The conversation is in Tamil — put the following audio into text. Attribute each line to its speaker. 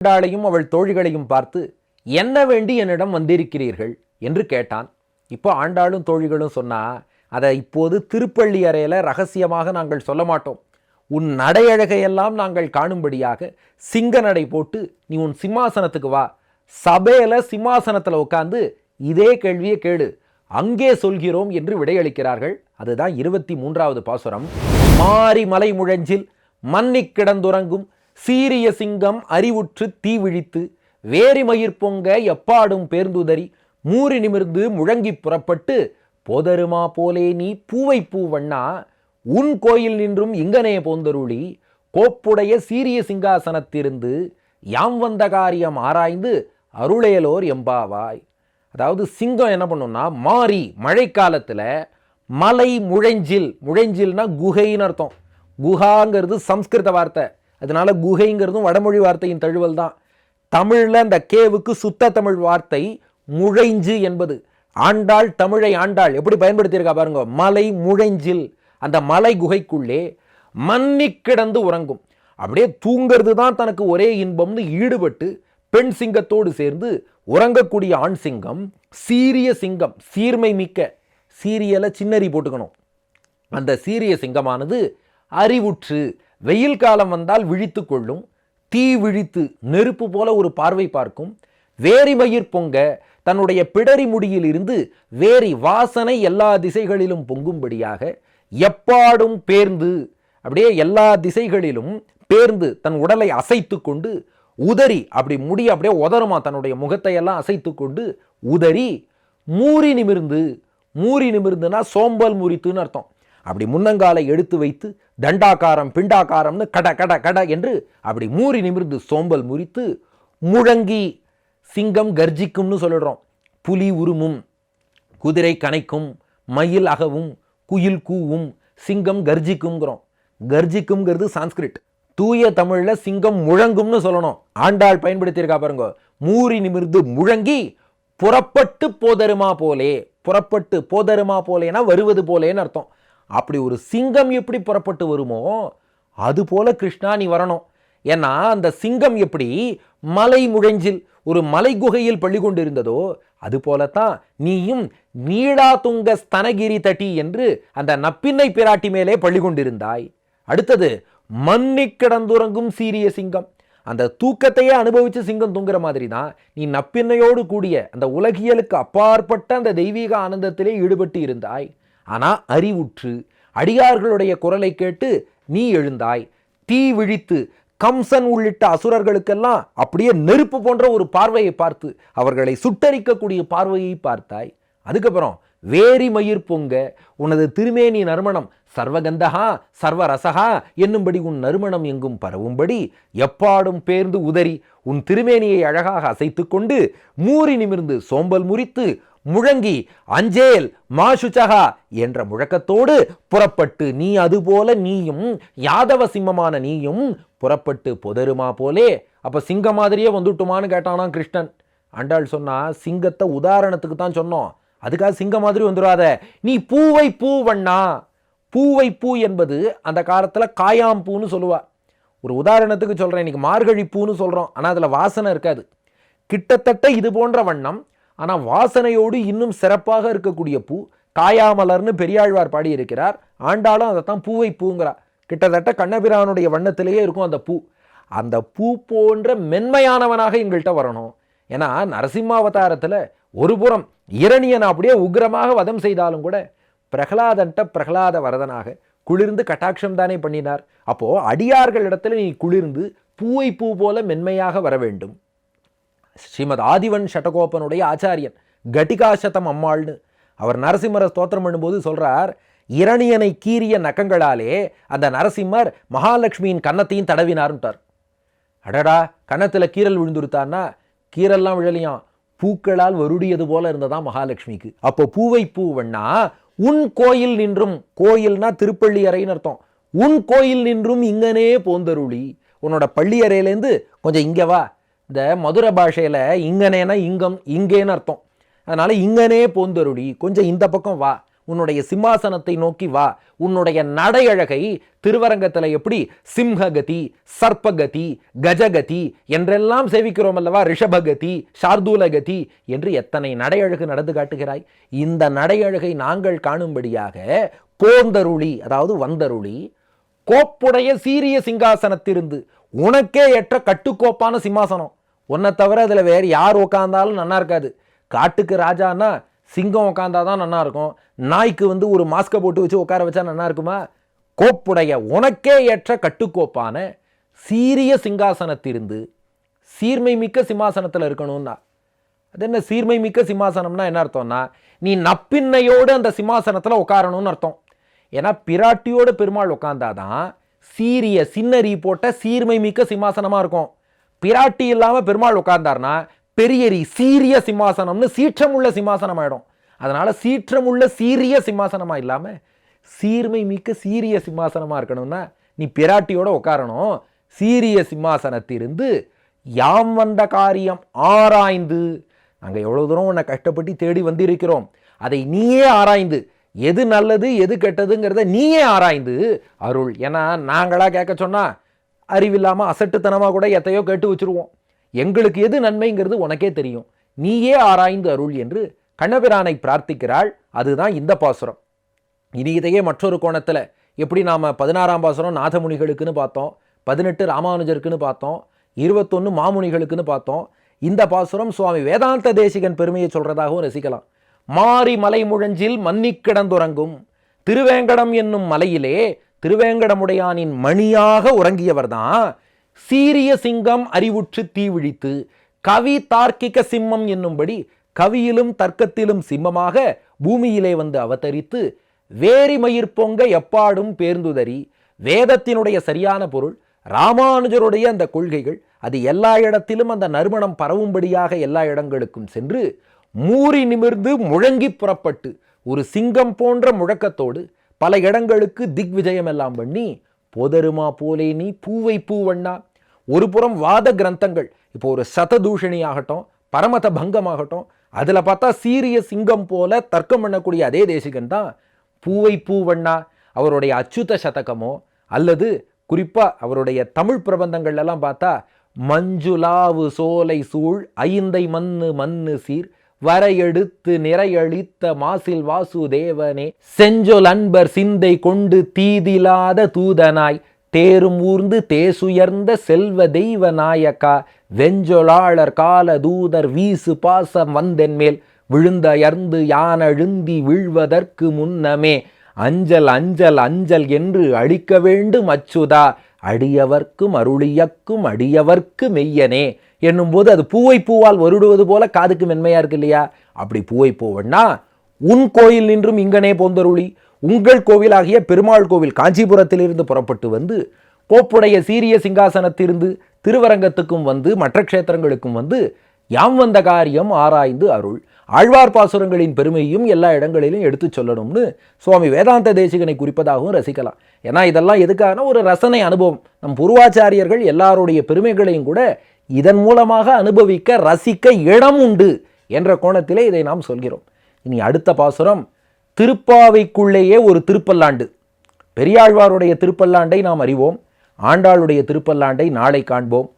Speaker 1: ஆண்டாளையும் அவள் தோழிகளையும் பார்த்து, என்ன வேண்டி என்னிடம் வந்திருக்கிறீர்கள் என்று கேட்டான். இப்போ ஆண்டாளும் தோழிகளும் சொன்னா, அதை இப்போது திருப்பள்ளி அறையில் ரகசியமாக நாங்கள் சொல்ல மாட்டோம். உன் நடையழகையெல்லாம் நாங்கள் காணும்படியாக சிங்க நடை போட்டு நீ உன் சிம்மாசனத்துக்கு வா, சபையில சிம்மாசனத்தில் உட்கார்ந்து இதே கேள்வியை கேடு, அங்கே சொல்கிறோம் என்று விடையளிக்கிறார்கள். அதுதான் 23வது பாசுரம். மாரி மலை முழஞ்சில் மன்னி கிடந்துறங்கும் சீரிய சிங்கம் அறிவுற்று தீ விழித்து வேரி மயிர் பொங்க எப்பாடும் பேர்ந்துதறி மூறி நிமிர்ந்து முழங்கி புறப்பட்டு போதருமா போலே நீ பூவை பூவண்ணா உன் கோயில் நின்றும் இங்கனே போந்தருளி கோப்புடைய சீரிய சிங்காசனத்திருந்து யாம் வந்த காரியம் ஆராய்ந்து அருளேலோர் எம்பாவாய். அதாவது சிங்கம் என்ன பண்ணும்னா, மாறி மழைக்காலத்தில் மலை முழஞ்சில், முழஞ்சில்னா குகைன்னு அர்த்தம். குஹாங்கிறது சம்ஸ்கிருத வார்த்தை, அதனால குகைங்கிறதும் வடமொழி வார்த்தையின் தழுவல் தான். தமிழில் அந்த கேவுக்கு சுத்த தமிழ் வார்த்தை முழைஞ்சு என்பது. ஆண்டாள் தமிழை ஆண்டாள் எப்படி பயன்படுத்தியிருக்கா பாருங்க. மலை முழைஞ்சில், அந்த மலை குகைக்குள்ளே மன்னி கிடந்து உறங்கும். அப்படியே தூங்கிறது தான் தனக்கு ஒரே இன்பம்னு ஈடுபட்டு பெண் சிங்கத்தோடு சேர்ந்து உறங்கக்கூடிய ஆண் சிங்கம் சீரிய சிங்கம், சீர்மை மிக்க, சீரியலை சின்னறி போட்டுக்கணும். அந்த சீரிய சிங்கமானது அறிவுற்று வெயில் காலம் வந்தால் விழித்து கொள்ளும், தீ விழித்து நெருப்பு போல ஒரு பார்வை பார்க்கும், வேரி மயிர் பொங்க தன்னுடைய பிடரி முடியில் இருந்து வேரி வாசனை எல்லா திசைகளிலும் பொங்கும்படியாக எப்பாடும் பேர்ந்து, அப்படியே எல்லா திசைகளிலும் பேர்ந்து தன் உடலை அசைத்து கொண்டு உதறி, அப்படி முடி அப்படியே உதருமா, தன்னுடைய முகத்தை எல்லாம் அசைத்து கொண்டு உதறி மூறி நிமிர்ந்து, மூறி நிமிர்ந்துனா சோம்பல் முறித்துன்னு அர்த்தம். அப்படி முன்னங்காலை எடுத்து வைத்து தண்டாக்காரம் பிண்டாக்காரம்னு கட கட கட என்று அப்படி மூறி நிமிர்ந்து சோம்பல் முறித்து முழங்கி, சிங்கம் கர்ஜிக்கும்னு சொல்லிடுறோம். புலி உருமும், குதிரை கனைக்கும், மயில் அகவும், குயில் கூவும், சிங்கம் கர்ஜிக்கும்ங்கிறோம். கர்ஜிக்கும்ங்கிறது சான்ஸ்கிரிட். தூய தமிழ்ல சிங்கம் முழங்கும்னு சொல்லணும். ஆண்டாள் பயன்படுத்தியிருக்கா பாருங்க. மூறி நிமிர்ந்து முழங்கி புறப்பட்டு போதருமா போலே, புறப்பட்டு போதருமா போலேனா வருவது போலேன்னு அர்த்தம். அப்படி ஒரு சிங்கம் எப்படி புறப்பட்டு வருமோ அது போல கிருஷ்ணா நீ வரணும். ஏன்னா அந்த சிங்கம் எப்படி மலை முழஞ்சில் ஒரு மலை குகையில் பள்ளி கொண்டிருந்ததோ அது போலத்தான் நீயும் நீளாதுங்க ஸ்தனகிரி தட்டி என்று அந்த நப்பின்னை பிராட்டி மேலே பள்ளி கொண்டிருந்தாய். அடுத்தது மன்னி கிடந்துறங்கும் சீரிய சிங்கம், அந்த தூக்கத்தையே அனுபவிச்சு சிங்கம் தூங்குற மாதிரி தான் நீ நப்பின்னையோடு கூடிய அந்த உலகியலுக்கு அப்பாற்பட்ட அந்த தெய்வீக ஆனந்தத்திலே ஈடுபட்டு இருந்தாய். ஆனா அறிவுற்று அடியார்களுடைய குரலை கேட்டு நீ எழுந்தாய். தீ விழித்து கம்சன் உள்ளிட்ட அசுரர்களுக்கெல்லாம் அப்படியே நெருப்பு போன்ற ஒரு பார்வையை பார்த்து அவர்களை சுட்டரிக்கக்கூடிய பார்வையை பார்த்தாய். அதுக்கப்புறம் வேரி மயிர் பொங்க உனது திருமேனி நறுமணம் சர்வகந்தகா சர்வரசகா என்னும்படி உன் நறுமணம் எங்கும் பரவும்படி எப்பாடும் பேர்ந்து உதறி உன் திருமேனியை அழகாக அசைத்து கொண்டு மூறி நிமிர்ந்து சோம்பல் முறித்து முழங்கி அஞ்சேல் மாசுச்சகா என்ற முழக்கத்தோடு புறப்பட்டு நீ அதுபோல நீயும் யாதவ சிம்மமான நீயும் புறப்பட்டு பொதருமா போலே. அப்ப சிங்கம் மாதிரியே வந்துட்டுமான்னு கேட்டானா கிருஷ்ணன். ஆண்டாள் சொன்னா, சிங்கத்தை உதாரணத்துக்கு தான் சொன்னோம், அதுக்காக சிங்கம் மாதிரி வந்துடாத, நீ பூவை பூவண்ணா. பூவை பூ என்பது அந்த காலத்துல காயாம்பூன்னு சொல்லுவா. ஒரு உதாரணத்துக்கு சொல்றேன், இன்னைக்கு மார்கழி பூன்னு சொல்றோம், ஆனா அதுல வாசனை இருக்காது. கிட்டத்தட்ட இது போன்ற வண்ணம், ஆனா வாசனையோடு இன்னும் சிறப்பாக இருக்கக்கூடிய பூ காயாமலர்னு பெரியாழ்வார் பாடி இருக்கிறார். ஆண்டாலும் அதைத்தான் பூவை பூங்கிறா. கிட்டத்தட்ட கண்ணபிரானுடைய வண்ணத்திலேயே இருக்கும் அந்த பூ. அந்த பூ போன்ற மென்மையானவனாக எங்கள்கிட்ட வரணும். ஏன்னா நரசிம்மாவதாரத்துல ஒரு புறம் இரணியன் அப்படியே உக்ரமாக வதம் செய்தாலும் கூட பிரகலாதன்ட்ட பிரகலாத வரதனாக குளிர்ந்து கட்டாட்சம் தானே பண்ணினார். அப்போ அடியார்கள் இடத்துல நீ குளிர்ந்து பூவை பூ போல மென்மையாக வர வேண்டும். ஸ்ரீமத் ஆதிவன் ஷடகோபனுடைய ஆச்சாரியன் கட்டிகாசதம் அம்மாள்னு அவர் நரசிம்மரை ஸ்தோத்திரம் பண்ணும்போது சொல்றார், இரணியனை கீறிய நகங்களாலே அந்த நரசிம்மர் மகாலட்சுமியின் கன்னத்தையும் தடவினார்ட்டார். அடடா, கன்னத்துல கீரல் விழுந்துருத்தான்னா கீரல்லாம் விழலையாம், பூக்களால் வருடியது போல இருந்ததா மகாலட்சுமிக்கு. அப்போ பூவை பூவண்ணா உன் கோயில் நின்றும், கோயில்னா திருப்பள்ளி அறைன்னு அர்த்தம், உன் கோயில் நின்றும் இங்கனே போந்தருளி, உன்னோட பள்ளி அறையிலேருந்து கொஞ்சம் இங்க வா. இந்த மதுர பாஷையில இங்கனேனா இங்கம், இங்கேன்னு அர்த்தம். அதனால இங்கனே போந்தருளி, கொஞ்சம் இந்த பக்கம் வா, உன்னுடைய சிம்மாசனத்தை நோக்கி வா. உன்னுடைய நடையழகை திருவரங்கத்தில் எப்படி சிம்ஹகதி, சர்ப்பகதி, கஜகதி என்றெல்லாம் சேவிக்கிறோம் அல்லவா, ரிஷபகதி, சார்தூலகதி என்று எத்தனை நடையழகு நடந்து காட்டுகிறாய். இந்த நடையழகை நாங்கள் காணும்படியாக போந்தருளி, அதாவது வந்தருளி, கோப்புடைய சீரிய சிங்காசனத்திலிருந்து, உனக்கே ஏற்ற கட்டுக்கோப்பான சிம்மாசனம். உன்னை தவிர அதில் வேறு யார் உட்காந்தாலும் நல்லா இருக்காது. காட்டுக்கு ராஜான்னா சிங்கம் உட்காந்தாதான் நல்லா இருக்கும். நாய்க்கு ஒரு மாஸ்கை போட்டு வச்சு உட்கார வச்சா நல்லா இருக்குமா? கோப்புடைய உனக்கே ஏற்ற கட்டுக்கோப்பான சீரிய சிங்காசனத்திலிருந்து, சீர்மை மிக்க சிம்மாசனத்தில் இருக்கணும்னா அது என்ன சீர்மை மிக்க சிம்மாசனம்னா என்ன அர்த்தம்னா, நீ நப்பின்னையோடு அந்த சிம்மாசனத்தில் உட்காரணும்னு அர்த்தம். ஏன்னா பிராட்டியோட பெருமாள் உட்கார்ந்தாதான் சீரிய சின்னரி போட்ட சீர்மை மிக்க சிம்மாசனமா இருக்கும். பிராட்டி இல்லாம பெருமாள் உட்கார்ந்தார்னா பெரியரி சீரிய சிம்மாசனம்னு சீற்றம் உள்ள சிம்மாசனம் ஆயிடும். அதனால சீற்றம் உள்ள சீரிய சிம்மாசனமா இல்லாம சீர்மை மிக்க சீரிய சிம்மாசனமா இருக்கணும்னா நீ பிராட்டியோட உட்காரணும். சீரிய சிம்மாசனத்திலிருந்து யாம் வந்த காரியம் ஆராய்ந்து, நாங்க எவ்வளவு தூரம் உன்னை கஷ்டப்பட்டு தேடி வந்திருக்கிறோம், அதை நீயே ஆராய்ந்து, எது நல்லது எது கெட்டதுங்கிறத நீயே ஆராய்ந்து அருள். ஏன்னா நாங்களா கேட்க சொன்னா அறிவில்லாம அசட்டுத்தனமாக கூட எத்தையோ கேட்டு வச்சிருவோம். எங்களுக்கு எது நன்மைங்கிறது உனக்கே தெரியும், நீயே ஆராய்ந்து அருள் என்று கண்ணபிரானை பிரார்த்திக்கிறாள். அதுதான் இந்த பாசுரம். இனி இதையே மற்றொரு கோணத்தில் எப்படி நாம் 16ஆம் பாசுரம் நாதமுனிகளுக்குன்னு பார்த்தோம், 18 ராமானுஜருக்குன்னு பார்த்தோம், 21 மாமுனிகளுக்குன்னு பார்த்தோம். இந்த பாசுரம் சுவாமி வேதாந்த தேசிகன் பெருமையை சொல்றதாகவும் ரசிக்கலாம். மாரி மலை முழஞ்சில் மன்னி கிடந்துறங்கும் திருவேங்கடம் என்னும் மலையிலே திருவேங்கடமுடையானின் மணியாக உறங்கியவர்தான் சீரிய சிங்கம் அறிவுற்று தீவிழித்து கவி தார்க்கிக சிம்மம் என்னும்படி கவியிலும் தர்க்கத்திலும் சிம்மமாக பூமியிலே வந்து அவதரித்து வேரி மயிர் பொங்க எப்பாடும் பேர்ந்துதறி வேதத்தினுடைய சரியான பொருள், ராமானுஜருடைய அந்த கொள்கைகள், அது எல்லா இடத்திலும் அந்த நறுமணம் பரவும்படியாக எல்லா இடங்களுக்கும் சென்று மூறி நிமிர்ந்து முழங்கி புறப்பட்டு ஒரு சிங்கம் போன்ற முழக்கத்தோடு பல இடங்களுக்கு திக்விஜயம் எல்லாம் பண்ணி போதருமா போலே நீ பூவை பூவண்ணா. ஒரு புறம் வாத கிரந்தங்கள், இப்போ ஒரு சததூஷணி ஆகட்டும், பரமத பங்கமாகட்டும், அதில் பார்த்தா சீரிய சிங்கம் போல தர்க்கம் பண்ணக்கூடிய அதே தேசிகன் தான் பூவை பூவண்ணா. அவருடைய அச்சுத சதகமோ அல்லது குறிப்பாக அவருடைய தமிழ் பிரபந்தங்கள் எல்லாம் பார்த்தா மஞ்சுளாவு சோலை சூழ் ஐந்தை மண்ணு மண்ணு சீர் வரையெடுத்து நிறையளித்த மாசில் வாசுதேவனே செஞ்சொல் அன்பர் சிந்தை கொண்டு தீதிலாத தூதனாய் தேரும் ஊர்ந்து தேசுயர்ந்த செல்வ தெய்வ நாயக்கா வெஞ்சொலாளர் கால தூதர் வீசு பாசம் வந்தென்மேல் விழுந்தயர்ந்து யானழுந்தி வீழ்வதற்கு முன்னமே அஞ்சல் அஞ்சல் அஞ்சல் என்று அழிக்க வேண்டும் அச்சுதா அடியவர்க்கும் அருளியக்கும் அடியவர்க்கு மெய்யனே என்னும் போது அது பூவை பூவால் வருடுவது போல காதுக்கு மென்மையா இருக்கு இல்லையா? அப்படி பூவை பூவன்னா உன் கோயில் நின்றும் இங்கனே போந்தருளி, உங்கள் கோவிலாகிய பெருமாள் கோவில் காஞ்சிபுரத்திலிருந்து புறப்பட்டு வந்து கோப்புடைய சீரிய சிங்காசனத்திலிருந்து திருவரங்கத்துக்கும் வந்து மற்ற க்ஷேத்திரங்களுக்கும் வந்து யாம் வந்த காரியம் ஆராய்ந்து அருள். ஆழ்வார் பாசுரங்களின் பெருமையும் எல்லா இடங்களிலும் எடுத்து சொல்லணும்னு சுவாமி வேதாந்த தேசிகனை குறிப்பதாகவும் ரசிக்கலாம். ஏன்னா இதெல்லாம் எதுக்கான ஒரு ரசனை அனுபவம். நம் பூர்வாச்சாரியர்கள் எல்லாருடைய பெருமைகளையும் கூட இதன் மூலமாக அனுபவிக்க ரசிக்க இடம் உண்டு என்ற கோணத்திலே இதை நாம் சொல்கிறோம். இனி அடுத்த பாசுரம் திருப்பாவைக்குள்ளேயே ஒரு திருப்பல்லாண்டு. பெரியாழ்வாருடைய திருப்பல்லாண்டை நாம் அறிவோம், ஆண்டாளுடைய திருப்பல்லாண்டை நாளை காண்போம்.